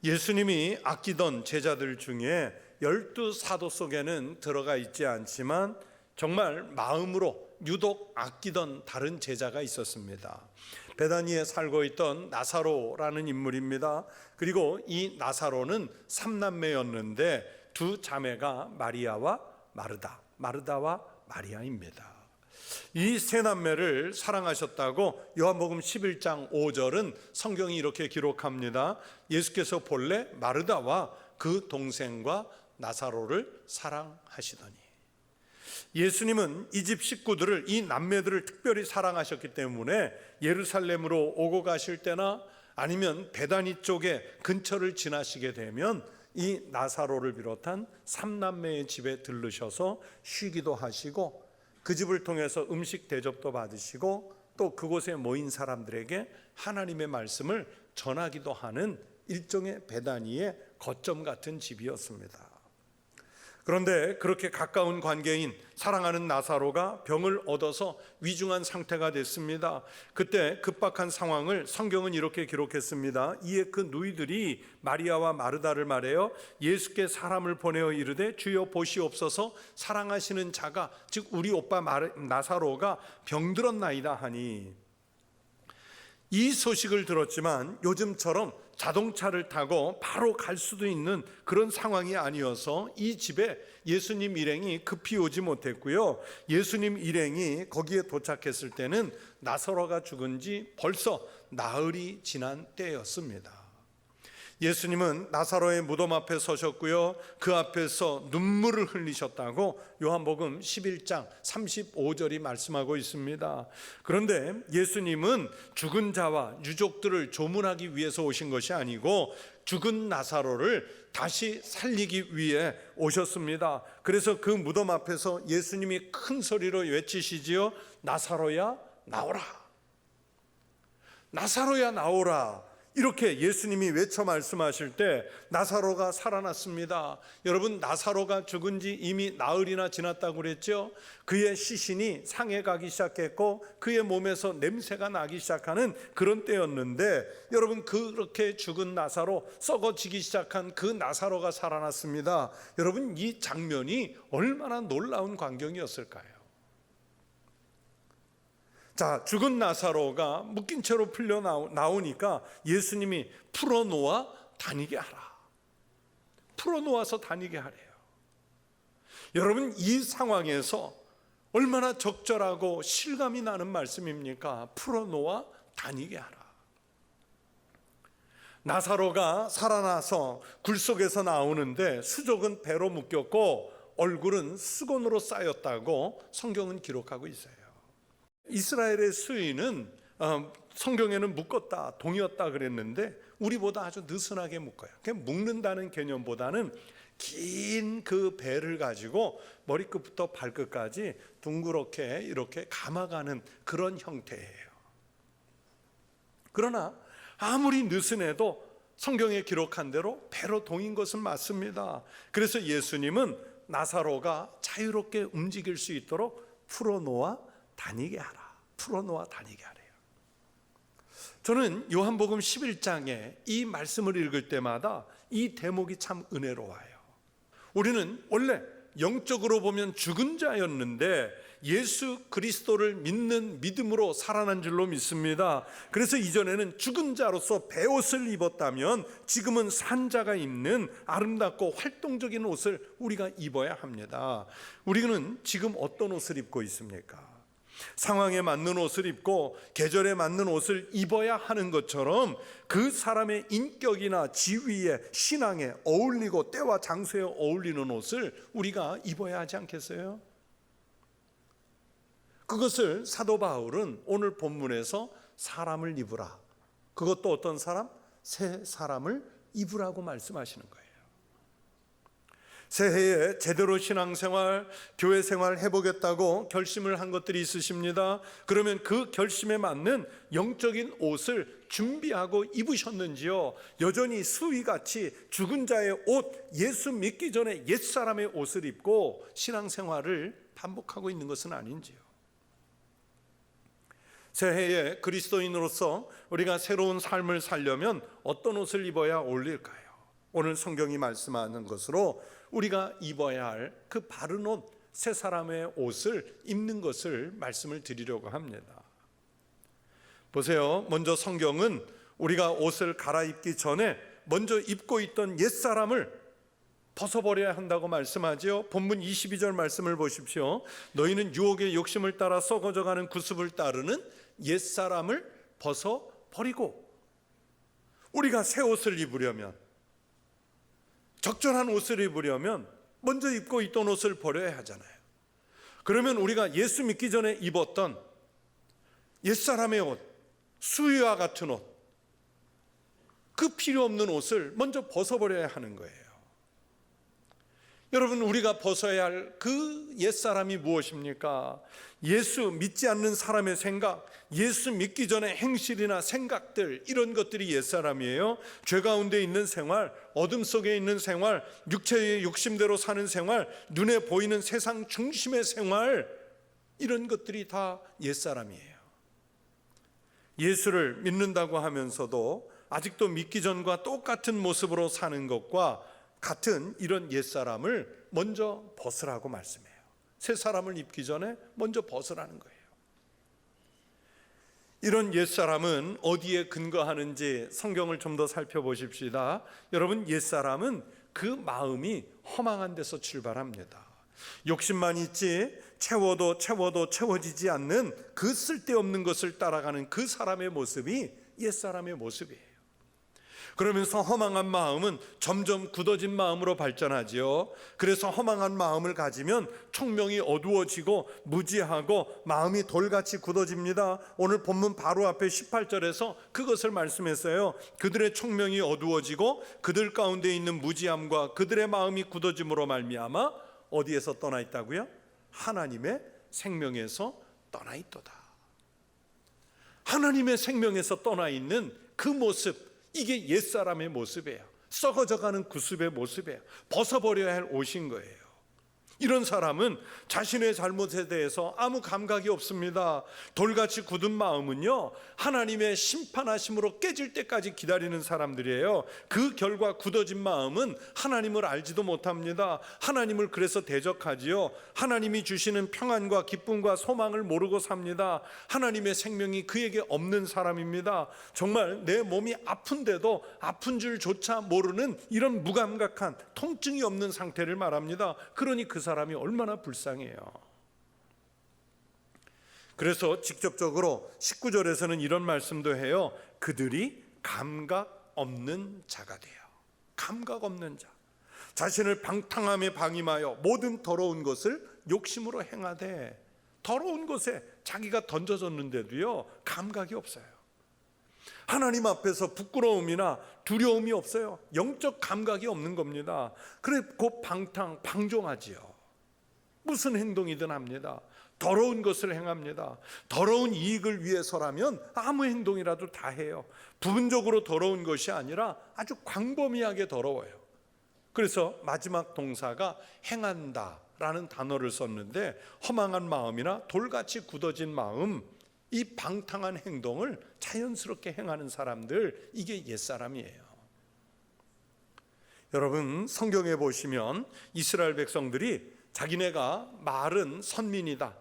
예수님이 아끼던 제자들 중에 12사도 속에는 들어가 있지 않지만 정말 마음으로 유독 아끼던 다른 제자가 있었습니다. 베다니에 살고 있던 나사로라는 인물입니다. 그리고 이 나사로는 3남매였는데 두 자매가 마리아와 마르다와 마리아입니다. 이 세 남매를 사랑하셨다고 요한복음 11장 5절은 성경이 이렇게 기록합니다. 예수께서 본래 마르다와 그 동생과 나사로를 사랑하시더니. 예수님은 이 집 식구들을, 이 남매들을 특별히 사랑하셨기 때문에 예루살렘으로 오고 가실 때나 아니면 베다니 쪽에 근처를 지나시게 되면 이 나사로를 비롯한 3남매의 집에 들르셔서 쉬기도 하시고 그 집을 통해서 음식 대접도 받으시고 또 그곳에 모인 사람들에게 하나님의 말씀을 전하기도 하는 일종의 베다니의 거점 같은 집이었습니다. 그런데 그렇게 가까운 관계인 사랑하는 나사로가 병을 얻어서 위중한 상태가 됐습니다. 그때 급박한 상황을 성경은 이렇게 기록했습니다. 이에 그 누이들이 마리아와 마르다를 말해요. 예수께 사람을 보내어 이르되 주여 보시옵소서, 사랑하시는 자가 즉 우리 오빠 나사로가 병들었나이다 하니. 이 소식을 들었지만 요즘처럼 자동차를 타고 바로 갈 수도 있는 그런 상황이 아니어서 이 집에 예수님 일행이 급히 오지 못했고요. 예수님 일행이 거기에 도착했을 때는 나사로가 죽은 지 벌써 나흘이 지난 때였습니다. 예수님은 나사로의 무덤 앞에 서셨고요. 그 앞에서 눈물을 흘리셨다고 요한복음 11장 35절이 말씀하고 있습니다. 그런데 예수님은 죽은 자와 유족들을 조문하기 위해서 오신 것이 아니고 죽은 나사로를 다시 살리기 위해 오셨습니다. 그래서 그 무덤 앞에서 예수님이 큰 소리로 외치시지요. 나사로야 나오라. 나사로야 나오라. 이렇게 예수님이 외쳐 말씀하실 때 나사로가 살아났습니다. 여러분, 나사로가 죽은 지 이미 나흘이나 지났다고 그랬죠. 그의 시신이 상해 가기 시작했고 그의 몸에서 냄새가 나기 시작하는 그런 때였는데, 여러분, 그렇게 죽은 나사로, 썩어지기 시작한 그 나사로가 살아났습니다. 여러분, 이 장면이 얼마나 놀라운 광경이었을까요? 자, 죽은 나사로가 묶인 채로 풀려 나오니까 예수님이 풀어놓아 다니게 하라. 풀어놓아서 다니게 하래요. 여러분, 이 상황에서 얼마나 적절하고 실감이 나는 말씀입니까? 풀어놓아 다니게 하라. 나사로가 살아나서 굴 속에서 나오는데 수족은 배로 묶였고 얼굴은 수건으로 쌓였다고 성경은 기록하고 있어요. 이스라엘의 수의는 성경에는 묶었다, 동이었다 그랬는데 우리보다 아주 느슨하게 묶어요. 그냥 묶는다는 개념보다는 긴 그 배를 가지고 머리끝부터 발끝까지 둥그렇게 이렇게 감아가는 그런 형태예요. 그러나 아무리 느슨해도 성경에 기록한 대로 배로 동인 것은 맞습니다. 그래서 예수님은 나사로가 자유롭게 움직일 수 있도록 풀어놓아 다니게 하라. 풀어놓아 다니게 하래요. 저는 요한복음 11장에 이 말씀을 읽을 때마다 이 대목이 참 은혜로워요. 우리는 원래 영적으로 보면 죽은 자였는데 예수 그리스도를 믿는 믿음으로 살아난 줄로 믿습니다. 그래서 이전에는 죽은 자로서 베옷을 입었다면 지금은 산 자가 입는 아름답고 활동적인 옷을 우리가 입어야 합니다. 우리는 지금 어떤 옷을 입고 있습니까? 상황에 맞는 옷을 입고 계절에 맞는 옷을 입어야 하는 것처럼 그 사람의 인격이나 지위에, 신앙에 어울리고 때와 장소에 어울리는 옷을 우리가 입어야 하지 않겠어요? 그것을 사도 바울은 오늘 본문에서 사람을 입으라, 그것도 어떤 사람? 새 사람을 입으라고 말씀하시는 거예요. 새해에 제대로 신앙생활, 교회생활 해보겠다고 결심을 한 것들이 있으십니다. 그러면 그 결심에 맞는 영적인 옷을 준비하고 입으셨는지요? 여전히 수위같이 죽은 자의 옷, 예수 믿기 전에 옛사람의 옷을 입고 신앙생활을 반복하고 있는 것은 아닌지요? 새해에 그리스도인으로서 우리가 새로운 삶을 살려면 어떤 옷을 입어야 어울릴까요? 오늘 성경이 말씀하는 것으로 우리가 입어야 할 그 바른 옷, 새 사람의 옷을 입는 것을 말씀을 드리려고 합니다. 보세요. 먼저 성경은 우리가 옷을 갈아입기 전에 먼저 입고 있던 옛사람을 벗어버려야 한다고 말씀하죠. 본문 22절 말씀을 보십시오. 너희는 유혹의 욕심을 따라 썩어져가는 구습을 따르는 옛사람을 벗어버리고, 우리가 새 옷을 입으려면, 적절한 옷을 입으려면 먼저 입고 있던 옷을 버려야 하잖아요. 그러면 우리가 예수 믿기 전에 입었던 옛사람의 옷, 수위와 같은 옷, 그 필요 없는 옷을 먼저 벗어버려야 하는 거예요. 여러분, 우리가 벗어야 할 그 옛사람이 무엇입니까? 예수 믿지 않는 사람의 생각, 예수 믿기 전에 행실이나 생각들, 이런 것들이 옛사람이에요. 죄 가운데 있는 생활, 어둠 속에 있는 생활, 육체의 욕심대로 사는 생활, 눈에 보이는 세상 중심의 생활, 이런 것들이 다 옛사람이에요. 예수를 믿는다고 하면서도 아직도 믿기 전과 똑같은 모습으로 사는 것과 같은 이런 옛사람을 먼저 벗으라고 말씀해요. 새 사람을 입기 전에 먼저 벗으라는 거예요. 이런 옛사람은 어디에 근거하는지 성경을 좀 더 살펴보십시다. 여러분, 옛사람은 그 마음이 허망한 데서 출발합니다. 욕심만 있지 채워도 채워지지 않는 그 쓸데없는 것을 따라가는 그 사람의 모습이 옛사람의 모습이에요. 그러면서 허망한 마음은 점점 굳어진 마음으로 발전하지요. 그래서 허망한 마음을 가지면 총명이 어두워지고 무지하고 마음이 돌같이 굳어집니다. 오늘 본문 바로 앞에 18절에서 그것을 말씀했어요. 그들의 총명이 어두워지고 그들 가운데 있는 무지함과 그들의 마음이 굳어짐으로 말미암아 어디에서 떠나 있다고요? 하나님의 생명에서 떠나 있도다. 하나님의 생명에서 떠나 있는 그 모습, 이게 옛사람의 모습이에요. 썩어져가는 구습의 모습이에요. 벗어버려야 할 옷인 거예요. 이런 사람은 자신의 잘못에 대해서 아무 감각이 없습니다. 돌같이 굳은 마음은요, 하나님의 심판하심으로 깨질 때까지 기다리는 사람들이에요. 그 결과 굳어진 마음은 하나님을 알지도 못합니다. 하나님을 그래서 대적하지요. 하나님이 주시는 평안과 기쁨과 소망을 모르고 삽니다. 하나님의 생명이 그에게 없는 사람입니다. 정말 내 몸이 아픈데도 아픈 줄조차 모르는 이런 무감각한 통증이 없는 상태를 말합니다. 그러니 그 사람이 얼마나 불쌍해요. 그래서 직접적으로 19절에서는 이런 말씀도 해요. 그들이 감각 없는 자가 돼요. 감각 없는 자, 자신을 방탕함에 방임하여 모든 더러운 것을 욕심으로 행하되, 더러운 것에 자기가 던져졌는데도요 감각이 없어요. 하나님 앞에서 부끄러움이나 두려움이 없어요. 영적 감각이 없는 겁니다. 그래 곧 방종하지요. 무슨 행동이든 합니다. 더러운 것을 행합니다. 더러운 이익을 위해서라면 아무 행동이라도 다 해요. 부분적으로 더러운 것이 아니라 아주 광범위하게 더러워요. 그래서 마지막 동사가 행한다라는 단어를 썼는데, 허망한 마음이나 돌같이 굳어진 마음, 이 방탕한 행동을 자연스럽게 행하는 사람들, 이게 옛사람이에요. 여러분, 성경에 보시면 이스라엘 백성들이 자기네가 말은 선민이다,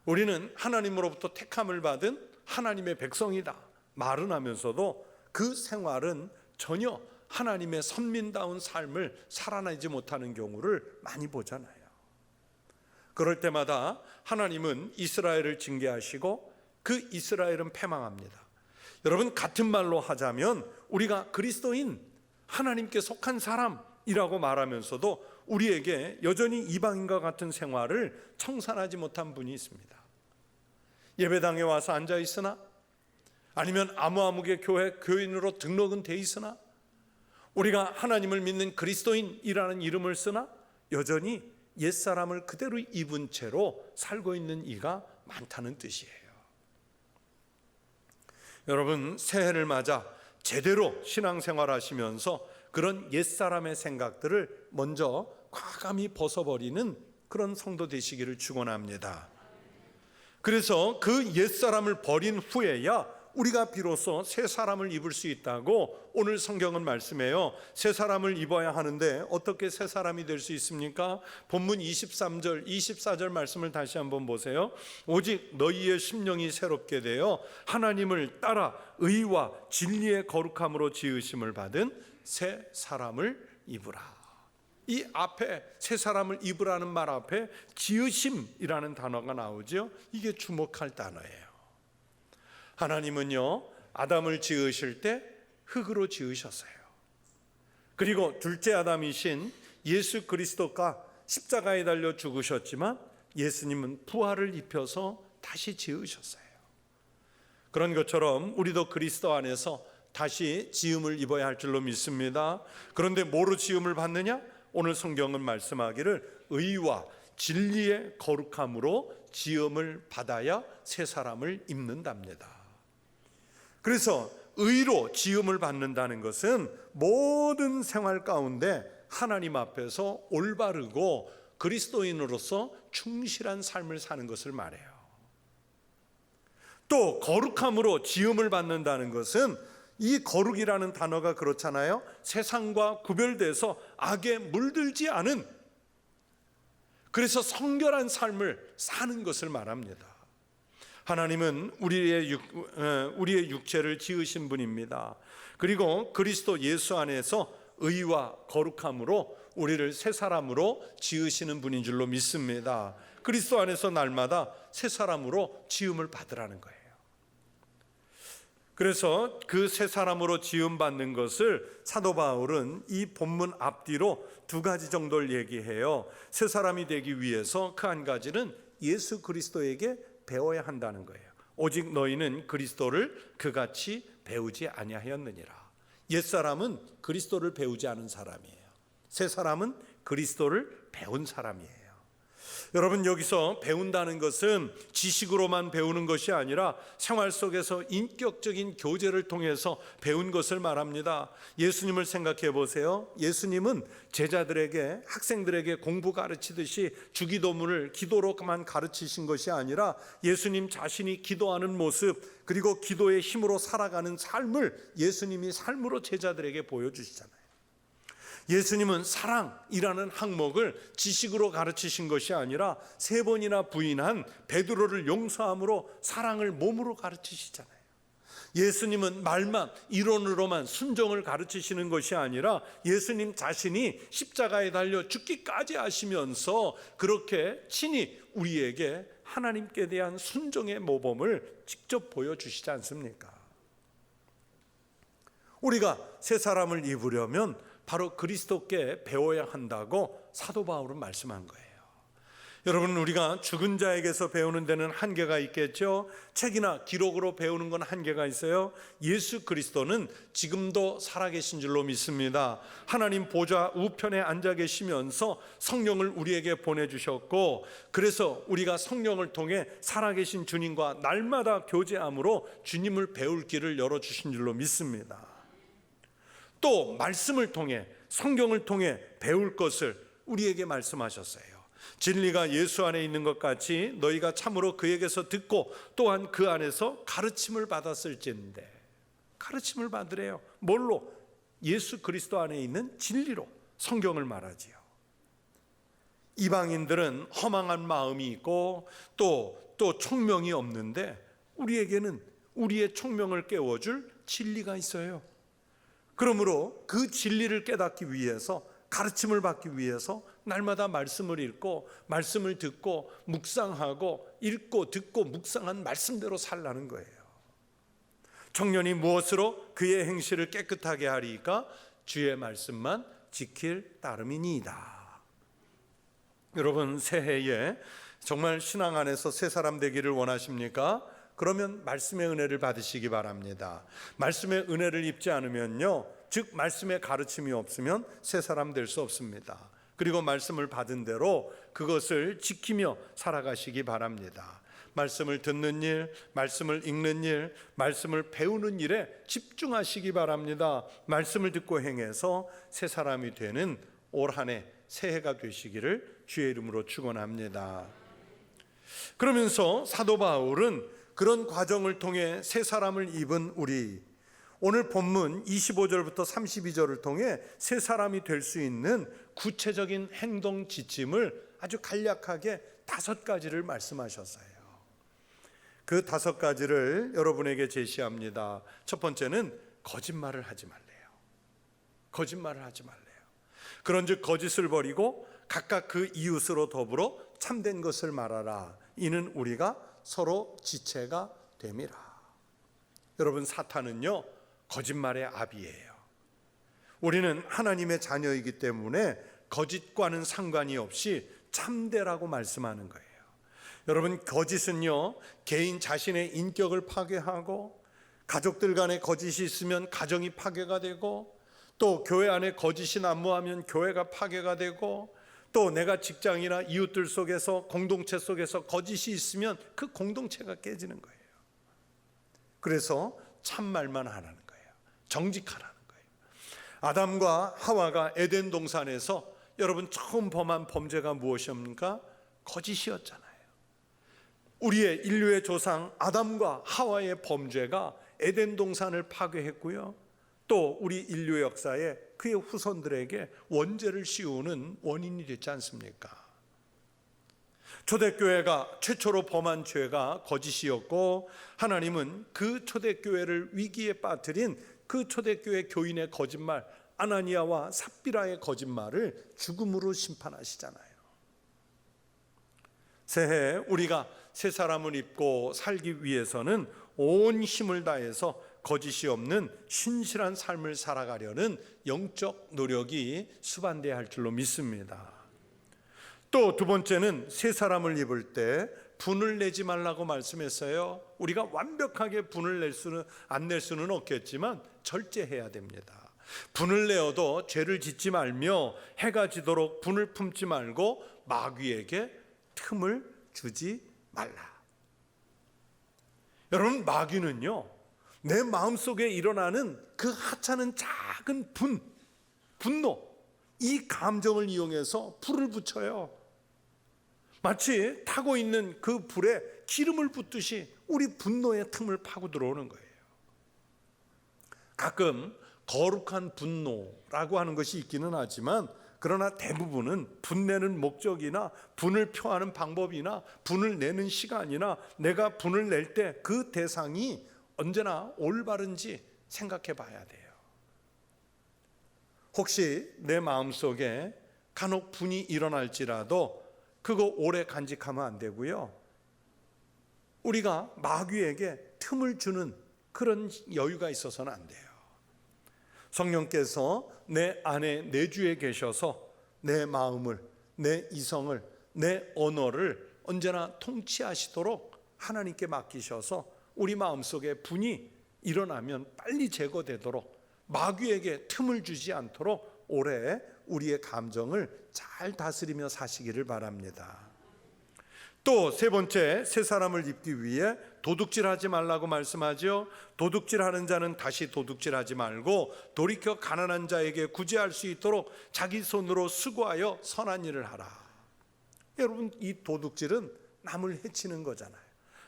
우리는 하나님으로부터 택함을 받은 하나님의 백성이다 말은 하면서도 그 생활은 전혀 하나님의 선민다운 삶을 살아내지 못하는 경우를 많이 보잖아요. 그럴 때마다 하나님은 이스라엘을 징계하시고 그 이스라엘은 패망합니다. 여러분, 같은 말로 하자면 우리가 그리스도인, 하나님께 속한 사람이라고 말하면서도 우리에게 여전히 이방인과 같은 생활을 청산하지 못한 분이 있습니다. 예배당에 와서 앉아 있으나, 아니면 아무개 교회 교인으로 등록은 돼 있으나, 우리가 하나님을 믿는 그리스도인이라는 이름을 쓰나 여전히 옛사람을 그대로 입은 채로 살고 있는 이가 많다는 뜻이에요. 여러분, 새해를 맞아 제대로 신앙생활 하시면서 그런 옛사람의 생각들을 먼저 과감히 벗어버리는 그런 성도 되시기를 축원합니다. 그래서 그 옛사람을 버린 후에야 우리가 비로소 새 사람을 입을 수 있다고 오늘 성경은 말씀해요. 새 사람을 입어야 하는데 어떻게 새 사람이 될 수 있습니까? 본문 23절, 24절 말씀을 다시 한번 보세요. 오직 너희의 심령이 새롭게 되어 하나님을 따라 의와 진리의 거룩함으로 지으심을 받은 새 사람을 입으라. 이 앞에 새 사람을 입으라는 말 앞에 지으심이라는 단어가 나오죠. 이게 주목할 단어예요. 하나님은요, 아담을 지으실 때 흙으로 지으셨어요. 그리고 둘째 아담이신 예수 그리스도가 십자가에 달려 죽으셨지만 예수님은 부활을 입혀서 다시 지으셨어요. 그런 것처럼 우리도 그리스도 안에서 다시 지음을 입어야 할 줄로 믿습니다. 그런데 뭐로 지음을 받느냐? 오늘 성경은 말씀하기를 의와 진리의 거룩함으로 지음을 받아야 새 사람을 입는답니다. 그래서 의로 지음을 받는다는 것은 모든 생활 가운데 하나님 앞에서 올바르고 그리스도인으로서 충실한 삶을 사는 것을 말해요. 또 거룩함으로 지음을 받는다는 것은 이 거룩이라는 단어가 그렇잖아요. 세상과 구별돼서 악에 물들지 않은, 그래서 성결한 삶을 사는 것을 말합니다. 하나님은 우리의 육체를 지으신 분입니다. 그리고 그리스도 예수 안에서 의와 거룩함으로 우리를 새 사람으로 지으시는 분인 줄로 믿습니다. 그리스도 안에서 날마다 새 사람으로 지음을 받으라는 거예요. 그래서 그 새 사람으로 지음 받는 것을 사도 바울은 이 본문 앞뒤로 두 가지 정도를 얘기해요. 새 사람이 되기 위해서 그 한 가지는 예수 그리스도에게 배워야 한다는 거예요. 오직 너희는 그리스도를 그같이 배우지 아니하였느니라. 옛사람은 그리스도를 배우지 않은 사람이에요. 새 사람은 그리스도를 배운 사람이에요. 여러분, 여기서 배운다는 것은 지식으로만 배우는 것이 아니라 생활 속에서 인격적인 교제를 통해서 배운 것을 말합니다. 예수님을 생각해 보세요. 예수님은 제자들에게, 학생들에게 공부 가르치듯이 주기도문을 기도로만 가르치신 것이 아니라 예수님 자신이 기도하는 모습, 그리고 기도의 힘으로 살아가는 삶을 예수님이 삶으로 제자들에게 보여주시잖아요. 예수님은 사랑이라는 항목을 지식으로 가르치신 것이 아니라 3번이나 부인한 베드로를 용서함으로 사랑을 몸으로 가르치시잖아요. 예수님은 말만, 이론으로만 순종을 가르치시는 것이 아니라 예수님 자신이 십자가에 달려 죽기까지 하시면서 그렇게 친히 우리에게 하나님께 대한 순종의 모범을 직접 보여주시지 않습니까? 우리가 새 사람을 입으려면 바로 그리스도께 배워야 한다고 사도 바울은 말씀한 거예요. 여러분, 우리가 죽은 자에게서 배우는 데는 한계가 있겠죠. 책이나 기록으로 배우는 건 한계가 있어요. 예수 그리스도는 지금도 살아계신 줄로 믿습니다. 하나님 보좌 우편에 앉아 계시면서 성령을 우리에게 보내주셨고, 그래서 우리가 성령을 통해 살아계신 주님과 날마다 교제함으로 주님을 배울 길을 열어주신 줄로 믿습니다. 또 말씀을 통해, 성경을 통해 배울 것을 우리에게 말씀하셨어요. 진리가 예수 안에 있는 것 같이 너희가 참으로 그에게서 듣고 또한 그 안에서 가르침을 받았을진데. 가르침을 받으래요. 뭘로? 예수 그리스도 안에 있는 진리로. 성경을 말하지요. 이방인들은 허망한 마음이 있고 또 총명이 없는데 우리에게는 우리의 총명을 깨워줄 진리가 있어요. 그러므로 그 진리를 깨닫기 위해서, 가르침을 받기 위해서 날마다 말씀을 읽고 말씀을 듣고 묵상하고, 읽고 듣고 묵상한 말씀대로 살라는 거예요. 청년이 무엇으로 그의 행실을 깨끗하게 하리까? 주의 말씀만 지킬 따름이니이다. 여러분, 새해에 정말 신앙 안에서 새 사람 되기를 원하십니까? 그러면 말씀의 은혜를 받으시기 바랍니다. 말씀의 은혜를 입지 않으면요, 즉 말씀의 가르침이 없으면 새 사람 될 수 없습니다. 그리고 말씀을 받은 대로 그것을 지키며 살아가시기 바랍니다. 말씀을 듣는 일, 말씀을 읽는 일, 말씀을 배우는 일에 집중하시기 바랍니다. 말씀을 듣고 행해서 새 사람이 되는 올 한 해 새해가 되시기를 주의 이름으로 축원합니다. 그러면서 사도 바울은 그런 과정을 통해 새 사람을 입은 우리, 오늘 본문 25절부터 32절을 통해 새 사람이 될 수 있는 구체적인 행동 지침을 아주 간략하게 5가지를 말씀하셨어요. 그 5가지를 여러분에게 제시합니다. 첫 번째는 거짓말을 하지 말래요. 거짓말을 하지 말래요. 그런즉 거짓을 버리고 각각 그 이웃으로 더불어 참된 것을 말하라. 이는 우리가 서로 지체가 됨이라. 여러분, 사탄은요 거짓말의 아비예요. 우리는 하나님의 자녀이기 때문에 거짓과는 상관이 없이 참되라고 말씀하는 거예요. 여러분, 거짓은요 개인 자신의 인격을 파괴하고, 가족들 간에 거짓이 있으면 가정이 파괴가 되고, 또 교회 안에 거짓이 난무하면 교회가 파괴가 되고, 또 내가 직장이나 이웃들 속에서, 공동체 속에서 거짓이 있으면 그 공동체가 깨지는 거예요. 그래서 참말만 하라는 거예요. 정직하라는 거예요. 아담과 하와가 에덴 동산에서 여러분 처음 범한 범죄가 무엇입니까? 거짓이었잖아요. 우리의 인류의 조상 아담과 하와의 범죄가 에덴 동산을 파괴했고요, 또 우리 인류의 역사에 그의 후손들에게 원죄를 씌우는 원인이 됐지 않습니까? 초대교회가 최초로 범한 죄가 거짓이었고, 하나님은 그 초대교회를 위기에 빠뜨린 그 초대교회 교인의 거짓말, 아나니아와 삽비라의 거짓말을 죽음으로 심판하시잖아요. 새해 우리가 새 사람을 입고 살기 위해서는 온 힘을 다해서 거짓이 없는 신실한 삶을 살아가려는 영적 노력이 수반돼야 할 줄로 믿습니다. 또 2번째는 새 사람을 입을 때 분을 내지 말라고 말씀했어요. 우리가 완벽하게 분을 안 낼 수는 없겠지만 절제해야 됩니다. 분을 내어도 죄를 짓지 말며 해가 지도록 분을 품지 말고 마귀에게 틈을 주지 말라. 여러분, 마귀는요 내 마음속에 일어나는 그 하찮은 작은 분노, 이 감정을 이용해서 불을 붙여요. 마치 타고 있는 그 불에 기름을 붓듯이 우리 분노의 틈을 파고 들어오는 거예요. 가끔 거룩한 분노라고 하는 것이 있기는 하지만, 그러나 대부분은 분내는 목적이나 분을 표하는 방법이나 분을 내는 시간이나 내가 분을 낼 때 그 대상이 언제나 올바른지 생각해 봐야 돼요. 혹시 내 마음속에 간혹 분이 일어날지라도 그거 오래 간직하면 안 되고요, 우리가 마귀에게 틈을 주는 그런 여유가 있어서는 안 돼요. 성령께서 내 안에 내주에 계셔서 내 마음을, 내 이성을, 내 언어를 언제나 통치하시도록 하나님께 맡기셔서 우리 마음속에 분이 일어나면 빨리 제거되도록, 마귀에게 틈을 주지 않도록 오래 우리의 감정을 잘 다스리며 사시기를 바랍니다. 또 3번째, 새 사람을 입기 위해 도둑질하지 말라고 말씀하죠. 도둑질하는 자는 다시 도둑질하지 말고 돌이켜 가난한 자에게 구제할 수 있도록 자기 손으로 수고하여 선한 일을 하라. 여러분, 이 도둑질은 남을 해치는 거잖아요.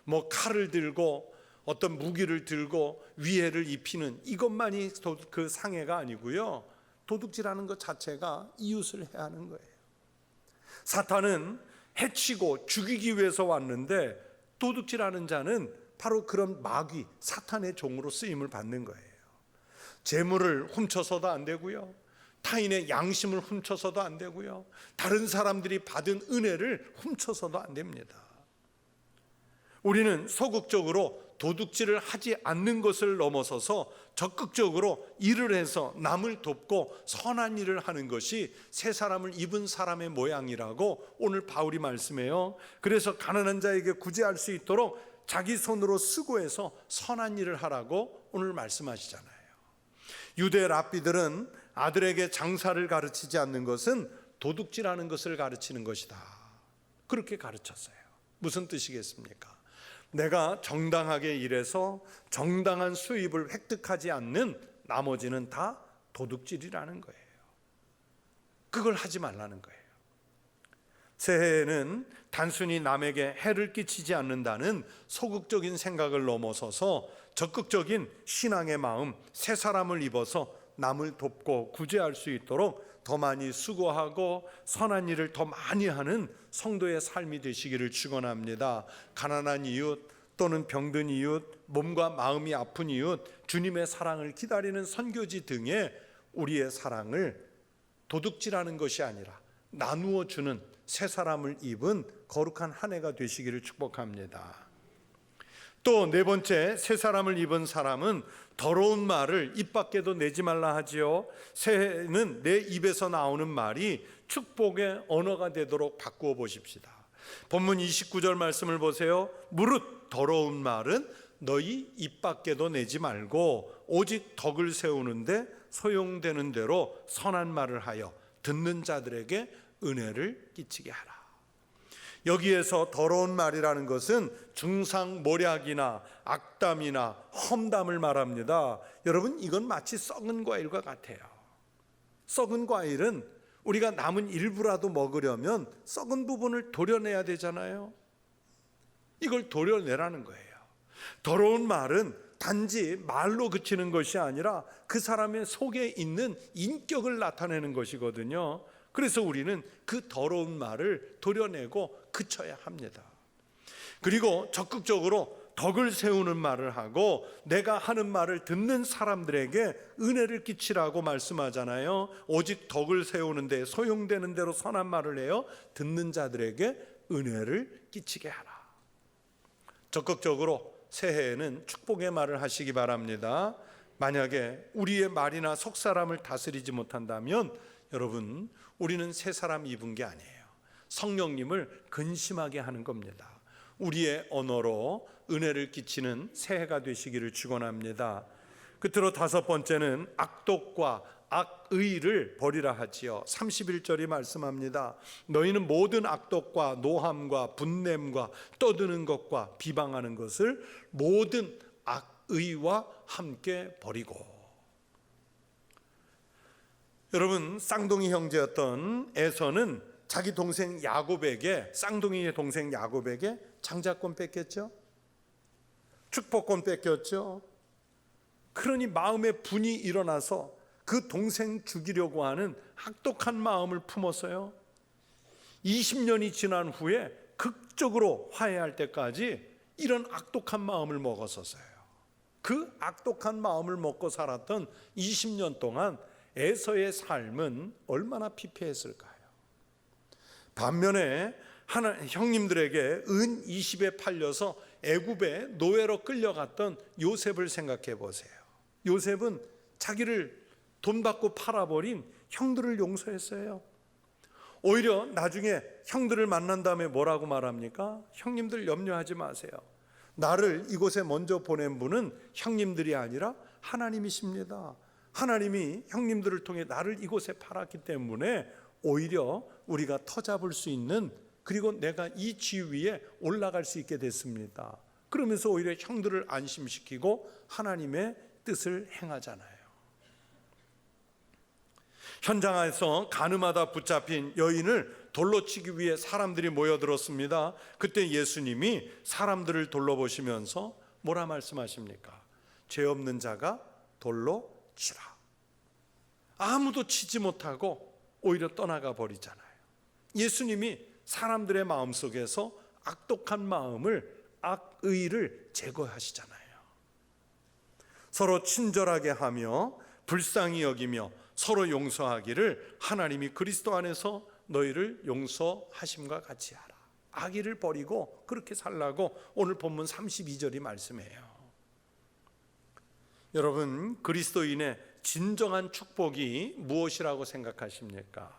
뭐 칼을 들고 어떤 무기를 들고 위해를 입히는 이것만이 그 상해가 아니고요, 도둑질하는 것 자체가 이웃을 해하는 거예요. 사탄은 해치고 죽이기 위해서 왔는데, 도둑질하는 자는 바로 그런 마귀, 사탄의 종으로 쓰임을 받는 거예요. 재물을 훔쳐서도 안 되고요, 타인의 양심을 훔쳐서도 안 되고요, 다른 사람들이 받은 은혜를 훔쳐서도 안 됩니다. 우리는 소극적으로 도둑질을 하지 않는 것을 넘어서서 적극적으로 일을 해서 남을 돕고 선한 일을 하는 것이 새 사람을 입은 사람의 모양이라고 오늘 바울이 말씀해요. 그래서 가난한 자에게 구제할 수 있도록 자기 손으로 수고해서 선한 일을 하라고 오늘 말씀하시잖아요. 유대 랍비들은 아들에게 장사를 가르치지 않는 것은 도둑질하는 것을 가르치는 것이다, 그렇게 가르쳤어요. 무슨 뜻이겠습니까? 내가 정당하게 일해서 정당한 수입을 획득하지 않는 나머지는 다 도둑질이라는 거예요. 그걸 하지 말라는 거예요. 새해에는 단순히 남에게 해를 끼치지 않는다는 소극적인 생각을 넘어서서 적극적인 신앙의 마음, 새 사람을 입어서 남을 돕고 구제할 수 있도록 더 많이 수고하고 선한 일을 더 많이 하는 성도의 삶이 되시기를 축원합니다. 가난한 이웃 또는 병든 이웃, 몸과 마음이 아픈 이웃, 주님의 사랑을 기다리는 선교지 등의 우리의 사랑을 도둑질하는 것이 아니라 나누어 주는 새 사람을 입은 거룩한 한 해가 되시기를 축복합니다. 또 네 번째, 새 사람을 입은 사람은 더러운 말을 입 밖에도 내지 말라 하지요. 새해는 내 입에서 나오는 말이 축복의 언어가 되도록 바꾸어 보십시다. 본문 29절 말씀을 보세요. 무릇 더러운 말은 너희 입 밖에도 내지 말고 오직 덕을 세우는데 소용되는 대로 선한 말을 하여 듣는 자들에게 은혜를 끼치게 하라. 여기에서 더러운 말이라는 것은 중상모략이나 악담이나 험담을 말합니다. 여러분, 이건 마치 썩은 과일과 같아요. 썩은 과일은 우리가 남은 일부라도 먹으려면 썩은 부분을 도려내야 되잖아요. 이걸 도려내라는 거예요. 더러운 말은 단지 말로 그치는 것이 아니라 그 사람의 속에 있는 인격을 나타내는 것이거든요. 그래서 우리는 그 더러운 말을 도려내고 그쳐야 합니다. 그리고 적극적으로 덕을 세우는 말을 하고 내가 하는 말을 듣는 사람들에게 은혜를 끼치라고 말씀하잖아요. 오직 덕을 세우는데 소용되는 대로 선한 말을 해요. 듣는 자들에게 은혜를 끼치게 하라. 적극적으로 새해에는 축복의 말을 하시기 바랍니다. 만약에 우리의 말이나 속 사람을 다스리지 못한다면 여러분, 우리는 새 사람 입은 게 아니에요. 성령님을 근심하게 하는 겁니다. 우리의 언어로 은혜를 끼치는 새해가 되시기를 축원합니다. 끝으로 다섯 번째는 악독과 악의를 버리라 하지요. 31절이 말씀합니다. 너희는 모든 악독과 노함과 분냄과 떠드는 것과 비방하는 것을 모든 악의와 함께 버리고. 여러분, 쌍둥이 형제였던 에서는 자기 동생 야곱에게, 쌍둥이의 동생 야곱에게 장자권 뺏겼죠. 축복권 뺏겼죠. 그러니 마음에 분이 일어나서 그 동생 죽이려고 하는 악독한 마음을 품었어요. 20년이 지난 후에 극적으로 화해할 때까지 이런 악독한 마음을 먹었었어요. 그 악독한 마음을 먹고 살았던 20년 동안 에서의 삶은 얼마나 피폐했을까요? 반면에 형님들에게 은 20에 팔려서 애굽에 노예로 끌려갔던 요셉을 생각해 보세요. 요셉은 자기를 돈 받고 팔아버린 형들을 용서했어요. 오히려 나중에 형들을 만난 다음에 뭐라고 말합니까? 형님들 염려하지 마세요. 나를 이곳에 먼저 보낸 분은 형님들이 아니라 하나님이십니다. 하나님이 형님들을 통해 나를 이곳에 팔았기 때문에 오히려 우리가 터잡을 수 있는, 그리고 내가 이 지위에 올라갈 수 있게 됐습니다. 그러면서 오히려 형들을 안심시키고 하나님의 뜻을 행하잖아요. 현장에서 가늠하다 붙잡힌 여인을 돌로 치기 위해 사람들이 모여들었습니다. 그때 예수님이 사람들을 돌로 보시면서 뭐라 말씀하십니까? 죄 없는 자가 돌로 치라. 아무도 치지 못하고 오히려 떠나가 버리잖아요. 예수님이 사람들의 마음속에서 악독한 마음을, 악의를 제거하시잖아요. 서로 친절하게 하며 불쌍히 여기며 서로 용서하기를 하나님이 그리스도 안에서 너희를 용서하심과 같이 하라. 악의를 버리고 그렇게 살라고 오늘 본문 32절이 말씀해요. 여러분, 그리스도인의 진정한 축복이 무엇이라고 생각하십니까?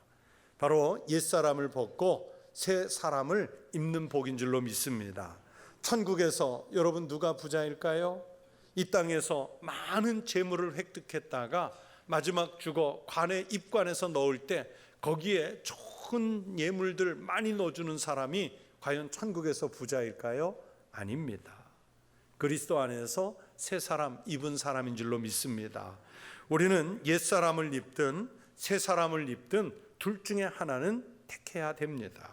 바로 옛사람을 벗고 새 사람을 입는 복인 줄로 믿습니다. 천국에서 여러분 누가 부자일까요? 이 땅에서 많은 재물을 획득했다가 마지막 죽어 관에 입관해서 넣을 때 거기에 좋은 예물들 많이 넣어주는 사람이 과연 천국에서 부자일까요? 아닙니다. 그리스도 안에서 새 사람 입은 사람인 줄로 믿습니다. 우리는 옛사람을 입든 새 사람을 입든 둘 중에 하나는 택해야 됩니다.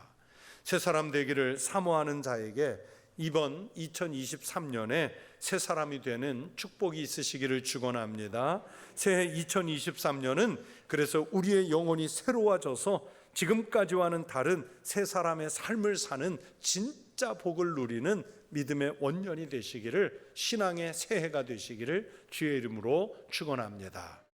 새 사람 되기를 사모하는 자에게 이번 2023년에 새 사람이 되는 축복이 있으시기를 축원합니다. 새해 2023년은 그래서 우리의 영혼이 새로워져서 지금까지와는 다른 새 사람의 삶을 사는 진짜 복을 누리는 믿음의 원년이 되시기를, 신앙의 새해가 되시기를 주의 이름으로 축원합니다.